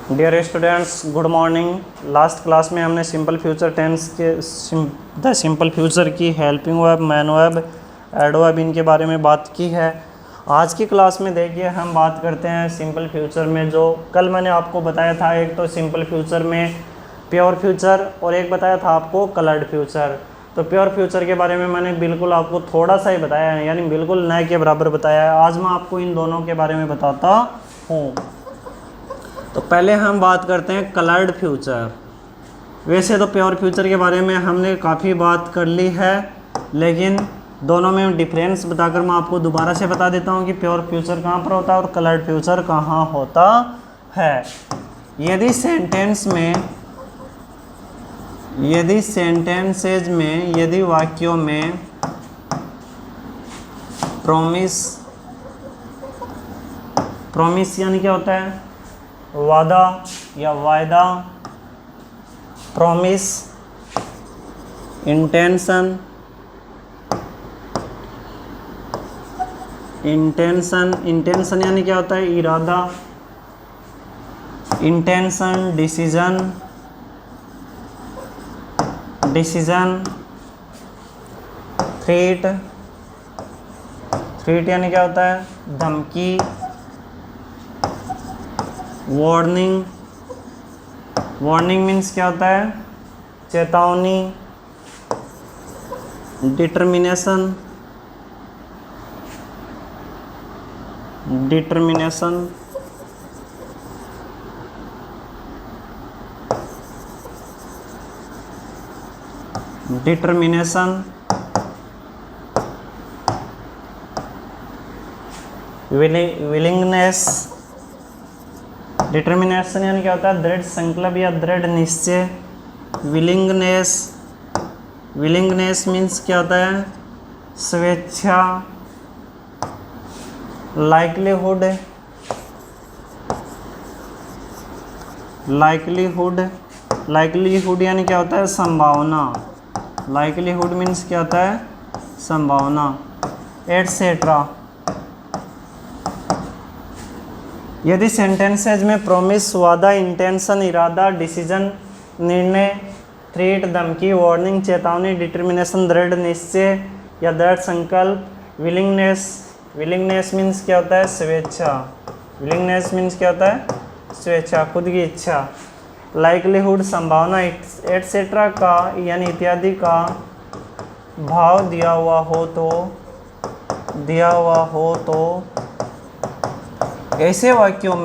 Dear students, good morning. Last class में हमने simple future tense के द सिंपल फ्यूचर की helping verb, main verb, add verb इनके बारे में बात की है। आज की क्लास में देखिए हम बात करते हैं सिंपल फ्यूचर में, जो कल मैंने आपको बताया था। एक तो सिंपल फ्यूचर में प्योर फ्यूचर और एक बताया था आपको कलर्ड फ्यूचर। तो प्योर फ्यूचर के बारे में मैंने बिल्कुल आपको थोड़ा सा ही बताया है, यानी बिल्कुल नए के बराबर बताया है। आज मैं आपको इन दोनों के बारे में बताता हूँ। तो पहले हम बात करते हैं कलर्ड फ्यूचर। वैसे तो प्योर फ्यूचर के बारे में हमने काफ़ी बात कर ली है, लेकिन दोनों में डिफरेंस बताकर मैं आपको दोबारा से बता देता हूँ कि प्योर फ्यूचर कहाँ पर होता है और कलर्ड फ्यूचर कहाँ होता है। यदि सेंटेंसेज में, यदि वाक्यों में प्रॉमिस यानी क्या होता है? वादा या वायदा, प्रॉमिस, इंटेंशन यानी क्या होता है? इरादा, इंटेंशन, डिसीजन, थ्रेट यानी क्या होता है? धमकी, वार्निंग मीन्स क्या होता है? चेतावनी, डिटर्मिनेशन विलिंगनेस। डिटर्मिनेशन यानी क्या होता है? दृढ़ संकल्प या दृढ़ निश्चय। विलिंगनेस मीन्स क्या होता है? स्वेच्छा। लाइक्लीहुड यानी क्या होता है? संभावना। लाइक्लीहुड मीन्स क्या होता है? संभावना, एटसेट्रा। यदि सेंटेंसेज में प्रॉमिस, वादा, इंटेंशन, इरादा, डिसीजन, निर्णय, थ्रेट, धमकी, वार्निंग, चेतावनी, डिटर्मिनेशन, दृढ़ निश्चय या दृढ़ संकल्प, विलिंगनेस मीन्स क्या होता है? स्वेच्छा। विलिंगनेस मीन्स क्या होता है? स्वेच्छा, खुद की इच्छा। लाइक्लीहुड संभावना, एटसेट्रा का यानी इत्यादि का भाव दिया हुआ हो तो ऐसे वाक्यों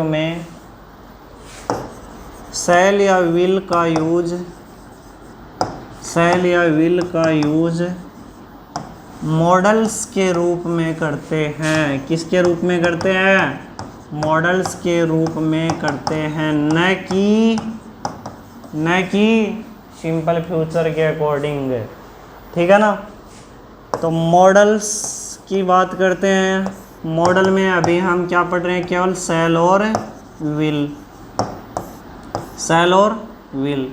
में शैल या विल का यूज मॉडल्स के रूप में करते हैं। किसके रूप में करते हैं? मॉडल्स के रूप में करते हैं, न कि सिंपल फ्यूचर के अकॉर्डिंग। ठीक है ना? तो मॉडल्स की बात करते हैं। मॉडल में अभी हम क्या पढ़ रहे हैं? केवल शैल और विल।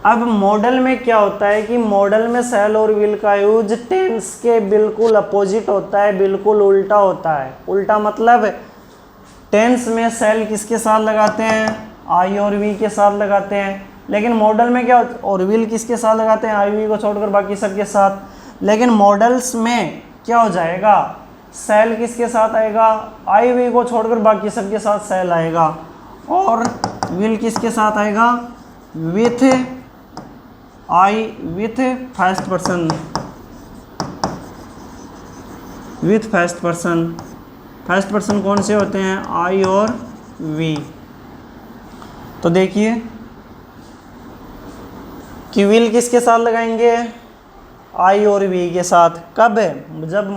अब मॉडल में क्या होता है कि मॉडल में शैल और विल का यूज टेंस के बिल्कुल अपोजिट होता है, बिल्कुल उल्टा होता है। उल्टा मतलब टेंस में शैल किसके साथ लगाते हैं? आई और वी के साथ लगाते हैं। लेकिन मॉडल में क्या, और विल किसके साथ लगाते हैं? आई वी को छोड़कर बाकी सबके साथ। लेकिन मॉडल्स में क्या हो जाएगा? शैल किसके साथ आएगा? आई वी को छोड़कर बाकी सबके साथ शैल आएगा। और विल किसके साथ आएगा? With first person. First person कौन से होते हैं? आई और वी। तो देखिए कि विल किसके साथ लगाएंगे? आई और वी के साथ। कब? जब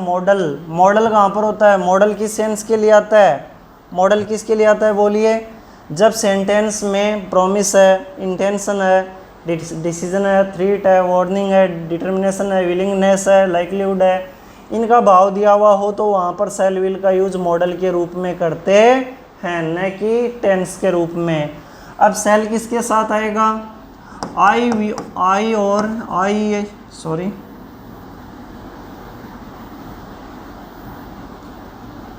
मॉडल कहाँ पर होता है? मॉडल किस सेंस के लिए आता है? मॉडल किसके लिए आता है बोलिए? जब सेंटेंस में प्रॉमिस है, इंटेंशन है, डिसीजन है, थ्रेट है, वार्निंग है, डिटर्मिनेशन है, विलिंगनेस है, लाइक्लीहुड है, इनका भाव दिया हुआ हो तो वहाँ पर शैल विल का यूज मॉडल के रूप में करते हैं, न कि टेंस के रूप में। अब शैल किसके साथ आएगा?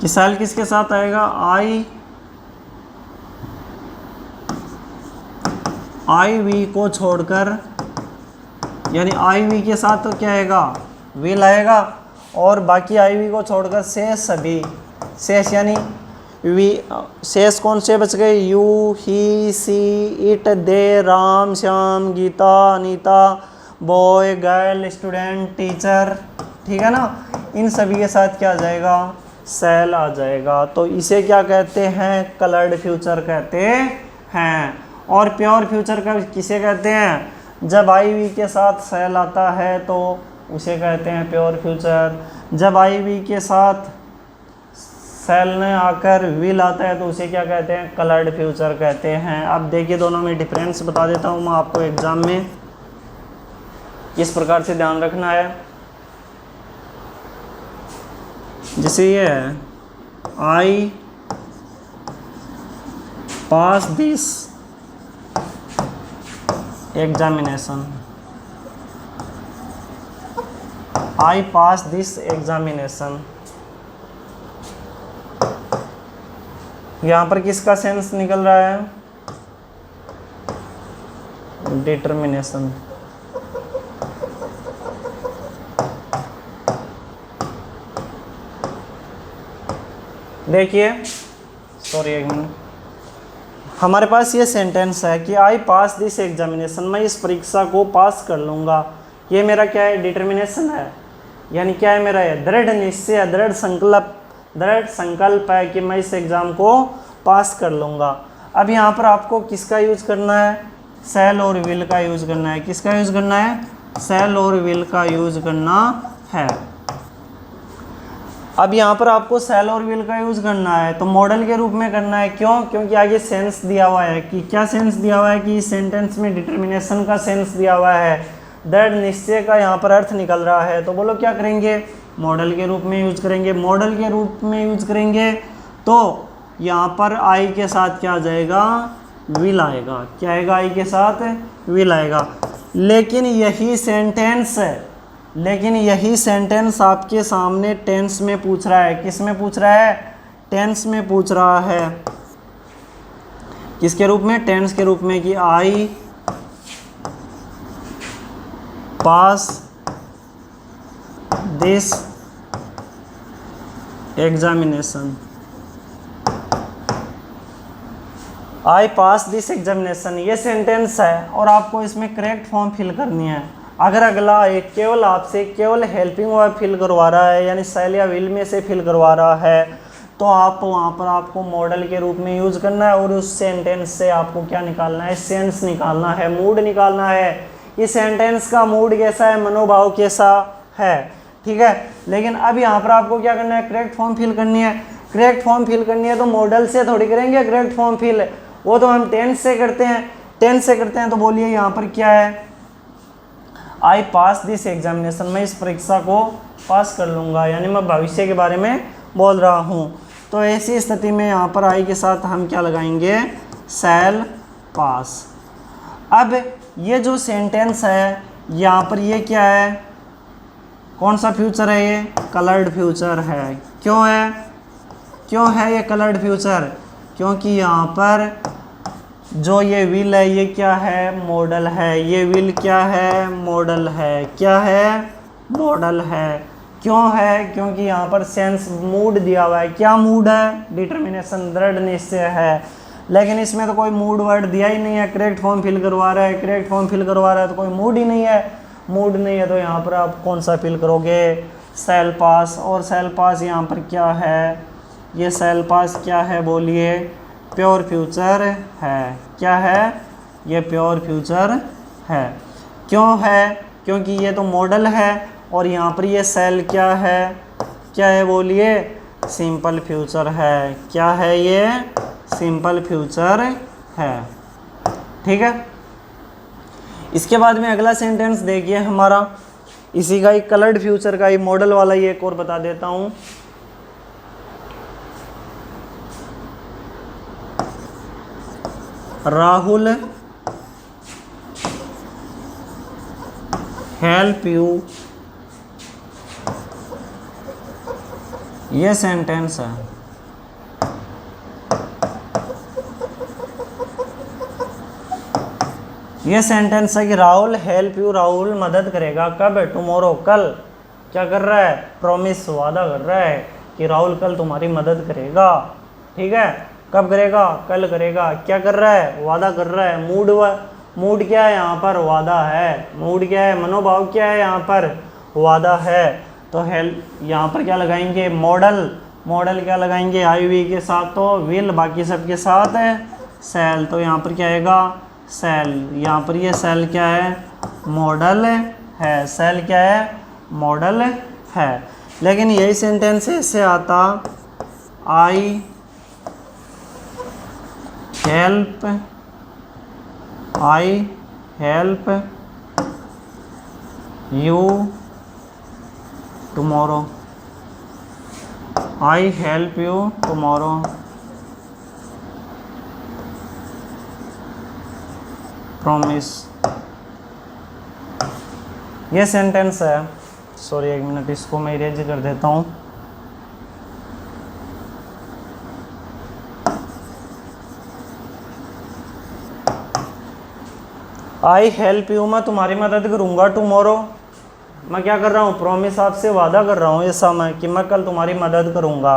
कि सेल किसके साथ आएगा, आई वी को छोड़कर, यानी आई वी के साथ तो क्या आएगा, विल आएगा, और बाकी आई वी को छोड़कर शेष सभी, शेष यानी वी, शेष कौन से बच गए, you, he, she, it, they, Ram, Shyam, Geeta, Anita, boy, girl, student, teacher, ठीक है ना, इन सभी के साथ क्या आ जाएगा, सेल आ जाएगा। तो इसे क्या कहते हैं, कलर्ड फ्यूचर कहते हैं। और प्योर फ्यूचर का किसे कहते हैं, जब आई वी के साथ सेल आता है तो उसे कहते हैं प्योर फ्यूचर, जब आई वी के साथ सेल ने आकर विल आता है तो उसे क्या कहते हैं, कलर्ड फ्यूचर कहते हैं। अब देखिए दोनों में डिफरेंस बता देता हूँ मैं आपको एग्जाम में, किस प्रकार से ध्यान रखना है। जैसे ये है, I pass this examination, I pass this examination, यहाँ पर किसका सेंस निकल रहा है, डिटर्मिनेशन। देखिए, सॉरी एक मिनट, हमारे पास ये सेंटेंस है कि आई पास दिस एग्जामिनेशन, मैं इस परीक्षा को पास कर लूँगा। ये मेरा क्या है, डिटर्मिनेशन है, यानी क्या है मेरा, ये दृढ़ निश्चय, दृढ़ संकल्प है कि मैं इस एग्ज़ाम को पास कर लूँगा। अब यहाँ पर आपको किसका यूज करना है, सेल और विल का यूज करना है। किसका यूज करना है, सेल और विल का यूज करना है। अब यहाँ पर आपको सेल और विल का यूज करना है तो मॉडल के रूप में करना है। क्यों, क्योंकि आगे सेंस दिया हुआ है कि क्या सेंस दिया हुआ है कि इस सेंटेंस में डिटर्मिनेशन का सेंस दिया हुआ है, दृढ़ निश्चय का यहाँ पर अर्थ निकल रहा है। तो बोलो क्या करेंगे, मॉडल के रूप में यूज करेंगे। मॉडल के रूप में यूज करेंगे तो यहाँ पर आई के साथ क्या आ जाएगा, विल आएगा। क्या आएगा, आई के साथ विल आएगा। लेकिन यही सेंटेंस आपके सामने टेंस में पूछ रहा है। किस में पूछ रहा है, टेंस में पूछ रहा है। किसके रूप में, टेंस के रूप में कि I pass this examination, I pass this examination, ये सेंटेंस है और आपको इसमें करेक्ट फॉर्म फिल करनी है। अगर अगला एक केवल आपसे केवल हेल्पिंग वर्ब फिल करवा रहा है, यानी सेल या विल में से फिल करवा रहा है, तो आप वहाँ पर आपको मॉडल के रूप में यूज करना है और उस सेंटेंस से आपको क्या निकालना है, सेंस निकालना है, मूड निकालना है। इस सेंटेंस का मूड कैसा है, मनोभाव कैसा है, ठीक है। लेकिन अब यहाँ पर आपको क्या करना है, करेक्ट फॉर्म फिल करनी है। करेक्ट फॉर्म फिल करनी है तो मॉडल से थोड़ी करेंगे करेक्ट फॉर्म फिल, वो तो हम टेंस से करते हैं। टेंस से करते हैं तो बोलिए यहाँ पर क्या है, आई पास दिस एग्जामिनेशन, मैं इस परीक्षा को पास कर लूँगा, यानी मैं भविष्य के बारे में बोल रहा हूँ। तो ऐसी स्थिति में यहाँ पर आई के साथ हम क्या लगाएंगे, सेल पास। अब ये जो सेंटेंस है यहाँ पर ये क्या है, कौन सा फ्यूचर है, ये कलर्ड फ्यूचर है। क्यों है ये कलर्ड फ्यूचर, क्योंकि यहाँ पर जो ये विल है ये क्या है, मॉडल है। ये विल क्या है, मॉडल है। क्या है, मॉडल है। क्यों है, क्योंकि यहाँ पर सेंस मूड दिया हुआ है। क्या मूड है, डिटर्मिनेशन, दृढ़ निश्चय है। लेकिन इसमें तो कोई मूड वर्ड दिया ही नहीं है, करेक्ट फॉर्म फिल करवा रहा है। करेक्ट फॉर्म फिल करवा रहा है तो कोई मूड ही नहीं है। मूड नहीं है तो यहाँ पर आप कौन सा फिल करोगे, सेल पास। और सेल पास यहाँ पर क्या है, ये सेल पास क्या है बोलिए, प्योर फ्यूचर है। क्या है, ये प्योर फ्यूचर है। क्यों है, क्योंकि ये तो मॉडल है और यहाँ पर ये सेल क्या है बोलिए, सिंपल फ्यूचर है। क्या है, ये सिंपल फ्यूचर है, ठीक है। इसके बाद में अगला सेंटेंस देखिए हमारा, इसी का एक कलर्ड फ्यूचर का ही मॉडल वाला ये एक और बता देता हूँ। राहुल हेल्प यू ये सेंटेंस है। ये सेंटेंस है कि राहुल हेल्प यू, राहुल मदद करेगा कब, टुमारो, कल। क्या कर रहा है, प्रॉमिस, वादा कर रहा है कि राहुल कल तुम्हारी मदद करेगा। ठीक है, कब करेगा, कल करेगा। क्या कर रहा है, वादा कर रहा है। मूड क्या है यहाँ पर, वादा है। मूड क्या है, मनोभाव क्या है यहाँ पर, वादा है। तो हेल्प यहाँ पर क्या लगाएंगे, मॉडल क्या लगाएंगे, आई वी के साथ तो विल, बाकी सबके साथ है सेल। तो यहाँ पर क्या आएगा, सेल। यहाँ पर ये सेल क्या है, मॉडल है। सेल क्या है, मॉडल है। लेकिन यही सेंटेंस ऐसे आता, I help you tomorrow, I help you tomorrow. Promise. ये सेंटेंस है। सॉरी, एक मिनट, इसको मैं इरेज कर देता हूँ। आई हेल्प यू, मैं तुम्हारी मदद करूँगा। टुमारो, मैं क्या कर रहा हूँ, प्रॉमिस, आपसे वादा कर रहा हूँ ऐसा मैं कि मैं कल तुम्हारी मदद करूँगा।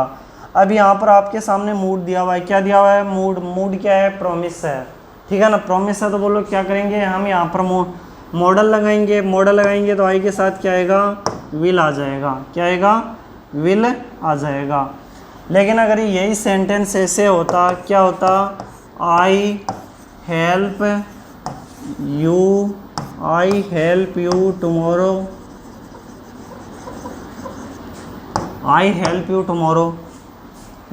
अब यहाँ पर आपके सामने मूड दिया हुआ है। क्या दिया हुआ है, मूड क्या है, प्रॉमिस है। ठीक है ना, प्रॉमिस है। तो बोलो क्या करेंगे हम, यहाँ पर मॉडल लगाएंगे तो आई के साथ क्या आएगा, विल आ जाएगा। क्या आएगा, विल आ जाएगा। लेकिन अगर यही सेंटेंस ऐसे होता, क्या होता, I help you tomorrow, I help you tomorrow,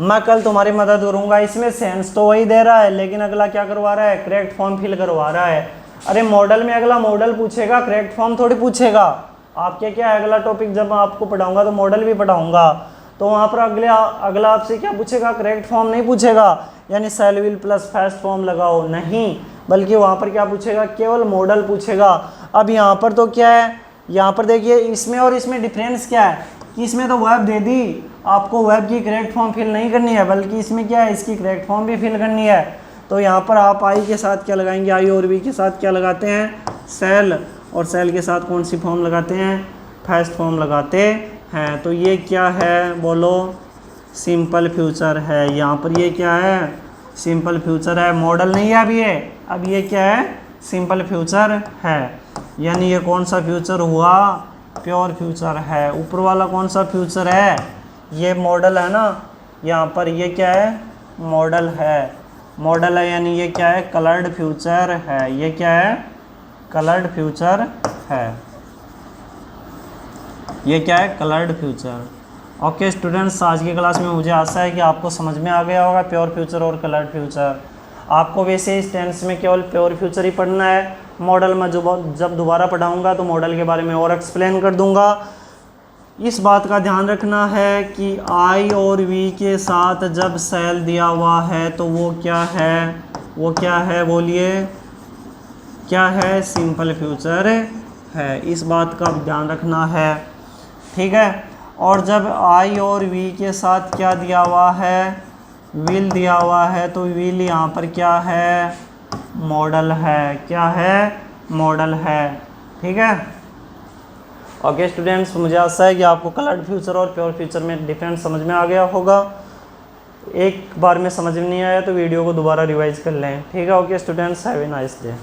मैं कल तुम्हारी मदद करूंगा। इसमें सेंस तो वही दे रहा है, लेकिन अगला क्या करवा रहा है, करेक्ट फॉर्म फिल करवा रहा है। अरे मॉडल में अगला मॉडल पूछेगा, करेक्ट फॉर्म थोड़ी पूछेगा। आपके क्या है, अगला टॉपिक जब आपको पढ़ाऊंगा तो मॉडल भी पढ़ाऊंगा, तो वहाँ पर अगला आपसे क्या पूछेगा, करेक्ट फॉर्म नहीं पूछेगा, यानी shall will plus first form लगाओ, नहीं, बल्कि वहाँ पर क्या पूछेगा, केवल मॉडल पूछेगा। अब यहाँ पर तो क्या है, यहाँ पर देखिए इसमें और इसमें डिफरेंस क्या है कि इसमें तो वर्ब दे दी, आपको वर्ब की करेक्ट फॉर्म फिल नहीं करनी है, बल्कि इसमें क्या है, इसकी करेक्ट फॉर्म भी फिल करनी है। तो यहाँ पर आप आई के साथ क्या लगाएंगे, आई और वी के साथ क्या लगाते हैं, सेल, और सेल के साथ कौन सी फॉर्म लगाते हैं, फर्स्ट फॉर्म लगाते हैं। तो ये क्या है, बोलो, सिंपल फ्यूचर है। यहाँ पर ये क्या है, सिंपल फ्यूचर है, मॉडल नहीं है अब ये क्या है, सिंपल फ्यूचर है। यानी ये कौन सा फ्यूचर हुआ, प्योर फ्यूचर है। ऊपर वाला कौन सा फ्यूचर है, ये मॉडल है ना, यहाँ पर ये क्या है, मॉडल है, यानी ये क्या है, कलर्ड फ्यूचर है। ये क्या है, कलर्ड फ्यूचर है। ये क्या है, कलर्ड फ्यूचर। ओके स्टूडेंट्स, आज की क्लास में मुझे आशा है कि आपको समझ में आ गया होगा प्योर फ्यूचर और कलर्ड फ्यूचर। आपको वैसे इस टेंस में केवल प्योर फ्यूचर ही पढ़ना है। मॉडल में जब दोबारा पढ़ाऊंगा तो मॉडल के बारे में और एक्सप्लेन कर दूंगा। इस बात का ध्यान रखना है कि आई और वी के साथ जब सेल दिया हुआ है तो वो क्या है, बोलिए, क्या है, सिंपल फ्यूचर है। इस बात का ध्यान रखना है, ठीक है। और जब आई और वी के साथ क्या दिया हुआ है, विल दिया हुआ है, तो विल यहाँ पर क्या है, मॉडल है। क्या है, मॉडल है, ठीक है। ओके स्टूडेंट्स, मुझे आशा है कि आपको कलर्ड फ्यूचर और प्योर फ्यूचर में डिफरेंस समझ में आ गया होगा। एक बार में समझ में नहीं आया तो वीडियो को दोबारा रिवाइज कर लें, ठीक है। Okay students, have a nice day.